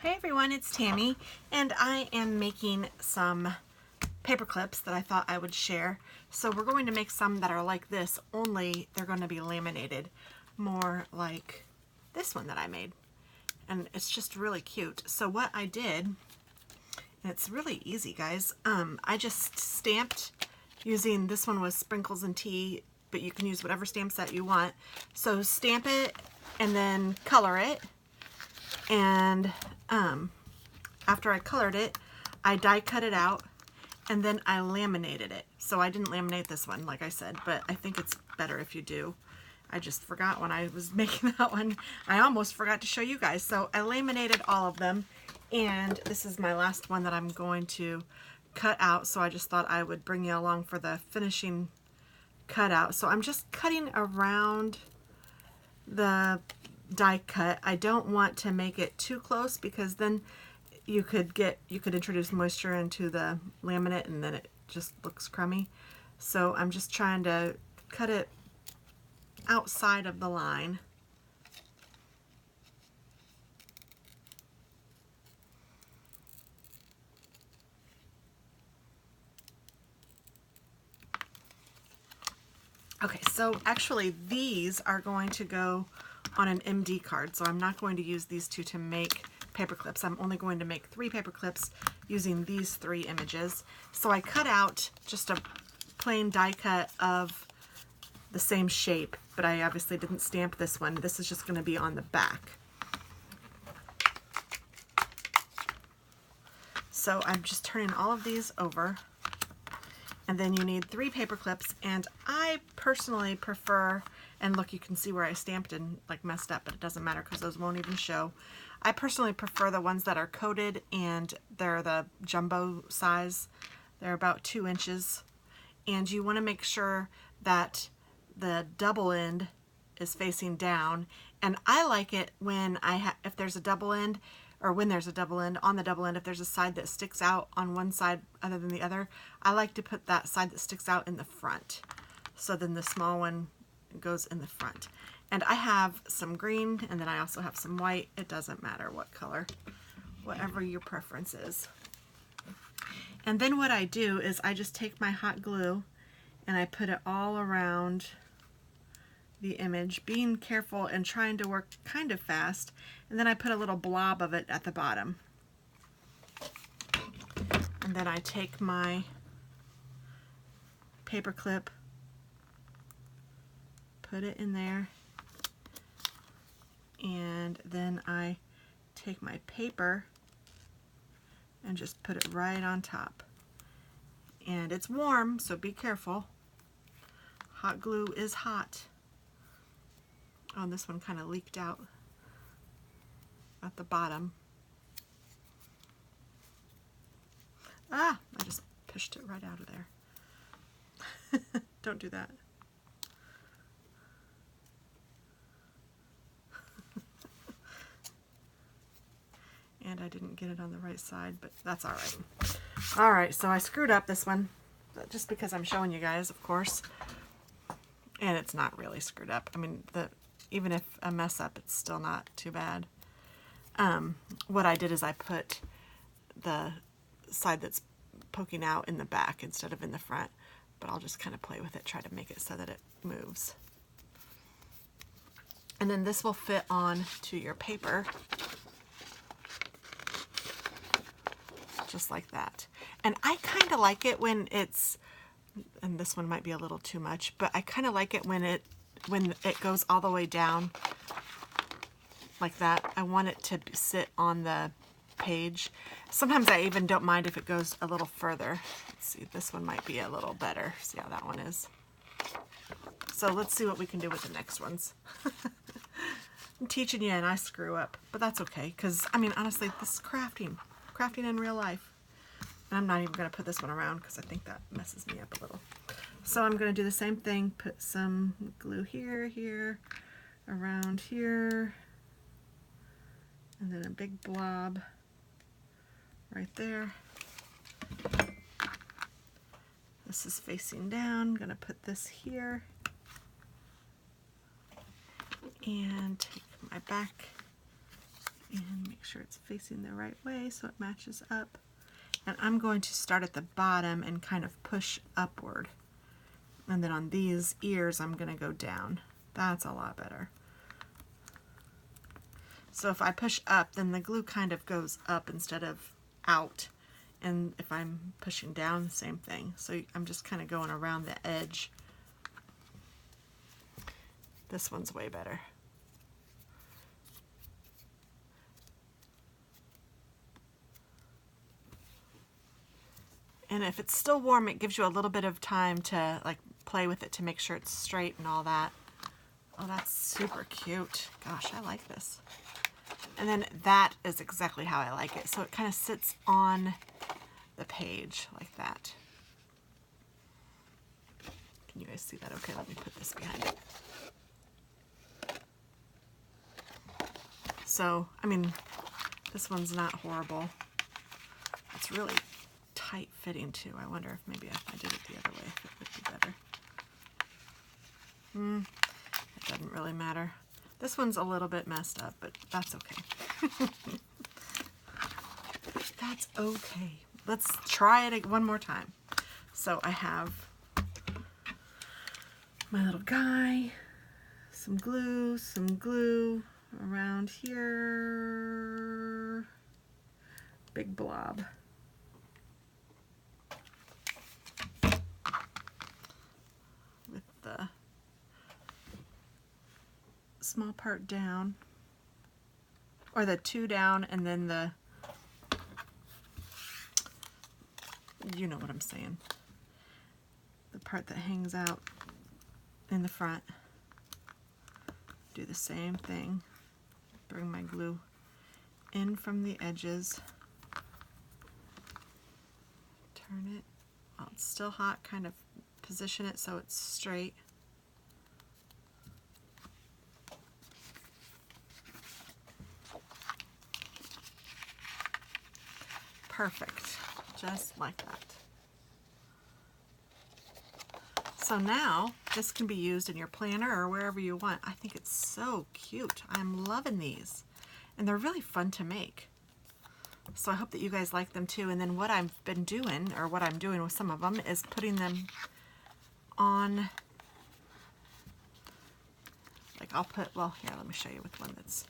Hey everyone, it's Tammy, and I am making some paper clips that I thought I would share. So we're going to make some that are like this, only they're going to be laminated, more like this one that I made. And it's just really cute. So what I did, and it's really easy guys, I just stamped using, this one was Sprinkles and Tea, but you can use whatever stamp set you want. So stamp it and then color it. And after I colored it, I die cut it out and then I laminated it. So I didn't laminate this one, like I said, but I think it's better if you do. I just forgot when I was making that one. I almost forgot to show you guys. So I laminated all of them, and this is my last one that I'm going to cut out. So I just thought I would bring you along for the finishing cutout. So I'm just cutting around the die cut. I don't want to make it too close because then you could introduce moisture into the laminate and then it just looks crummy. So I'm just trying to cut it outside of the line. Okay, so actually these are going to go on an MD card, so I'm not going to use these two to make paper clips. I'm only going to make 3 paper clips using these 3 images. So I cut out just a plain die cut of the same shape, but I obviously didn't stamp this one. This is just going to be on the back. So I'm just turning all of these over, and then you need 3 paper clips, and I personally prefer, and look, you can see where I stamped and like messed up, but it doesn't matter because those won't even show. I personally prefer the ones that are coated, and they're the jumbo size. They're about 2 inches, and you want to make sure that the double end is facing down. And I like it when if there's a double end, or when there's a double end, on the double end, if there's a side that sticks out on one side other than the other, I like to put that side that sticks out in the front. So then the small one goes in the front. And I have some green, and then I also have some white. It doesn't matter what color, whatever your preference is. And then what I do is I just take my hot glue and I put it all around the image, being careful and trying to work kind of fast, and then I put a little blob of it at the bottom. And then I take my paper clip, put it in there, and then I take my paper and just put it right on top. And it's warm, so be careful. Hot glue is hot. Oh, this one kind of leaked out at the bottom. Ah, I just pushed it right out of there. Don't do that. And I didn't get it on the right side, but that's all right. All right, so I screwed up this one, just because I'm showing you guys, of course. And it's not really screwed up. I mean, even if a mess up, it's still not too bad. What I did is I put the side that's poking out in the back instead of in the front, but I'll just kind of play with it, try to make it so that it moves. And then this will fit on to your paper, just like that. And I kind of like it when it's, and this one might be a little too much, but I kind of like it when it goes all the way down like that. I want it to sit on the page. Sometimes I even don't mind if it goes a little further. Let's see, this one might be a little better. See how that one is. So let's see what we can do with the next ones. I'm teaching you and I screw up, but that's okay, because I mean, honestly, this is crafting in real life. And I'm not even going to put this one around because I think that messes me up a little. So I'm going to do the same thing, put some glue here, around here, and then a big blob right there. This is facing down. I'm going to put this here and take my back And make sure it's facing the right way so it matches up. And I'm going to start at the bottom and kind of push upward. And then on these ears, I'm going to go down. That's a lot better. So if I push up, then the glue kind of goes up instead of out. And if I'm pushing down, same thing. So I'm just kind of going around the edge. This one's way better. And if it's still warm, it gives you a little bit of time to like play with it to make sure it's straight and all that. Oh, that's super cute. Gosh, I like this. And then that is exactly how I like it. So it kind of sits on the page like that. Can you guys see that? Okay, let me put this behind it. So, I mean, this one's not horrible. It's really tight fitting too. I wonder if maybe if I did it the other way, if it would be better. It doesn't really matter. This one's a little bit messed up, but that's okay. That's okay. Let's try it one more time. So I have my little guy, some glue around here, big blob. With the small part down, or the two down, and then the, you know what I'm saying, the part that hangs out in the front. Do the same thing. Bring my glue in from the edges. Turn it while it's still hot, kind of position it so it's straight. Perfect, just like that. So now this can be used in your planner or wherever you want. I think it's so cute. I'm loving these, and they're really fun to make. So I hope that you guys like them too. And then what I've been doing, or what I'm doing with some of them, is putting them on, like I'll put, well, here, let me show you with one that's,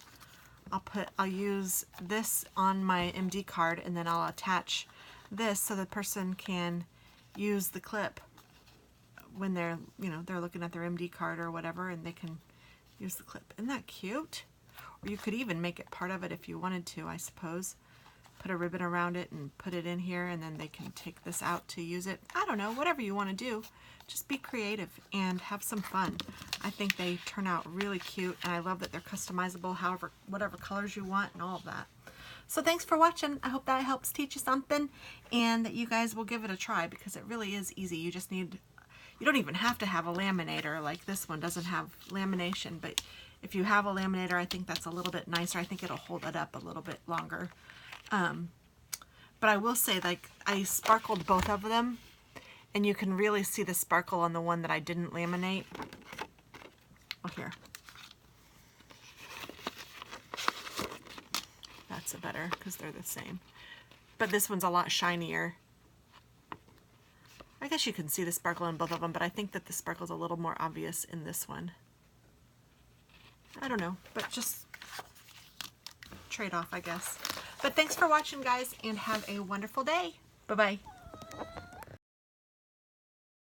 I'll use this on my MD card, and then I'll attach this so the person can use the clip when they're, you know, they're looking at their MD card or whatever, and they can use the clip. Isn't that cute? Or you could even make it part of it if you wanted to, I suppose. Put a ribbon around it and put it in here, and then they can take this out to use it. I don't know, whatever you want to do. Just be creative and have some fun. I think they turn out really cute, and I love that they're customizable, however, whatever colors you want and all of that. So thanks for watching. I hope that helps teach you something, and that you guys will give it a try, because it really is easy. You just need, you don't even have to have a laminator. Like this one doesn't have lamination, but if you have a laminator, I think that's a little bit nicer. I think it'll hold it up a little bit longer. But I will say, like, I sparkled both of them, and you can really see the sparkle on the one that I didn't laminate. Oh, here. That's a better, because they're the same. But this one's a lot shinier. I guess you can see the sparkle in both of them, but I think that the sparkle's a little more obvious in this one. I don't know, but just trade off, I guess. But thanks for watching, guys, and have a wonderful day. Bye-bye.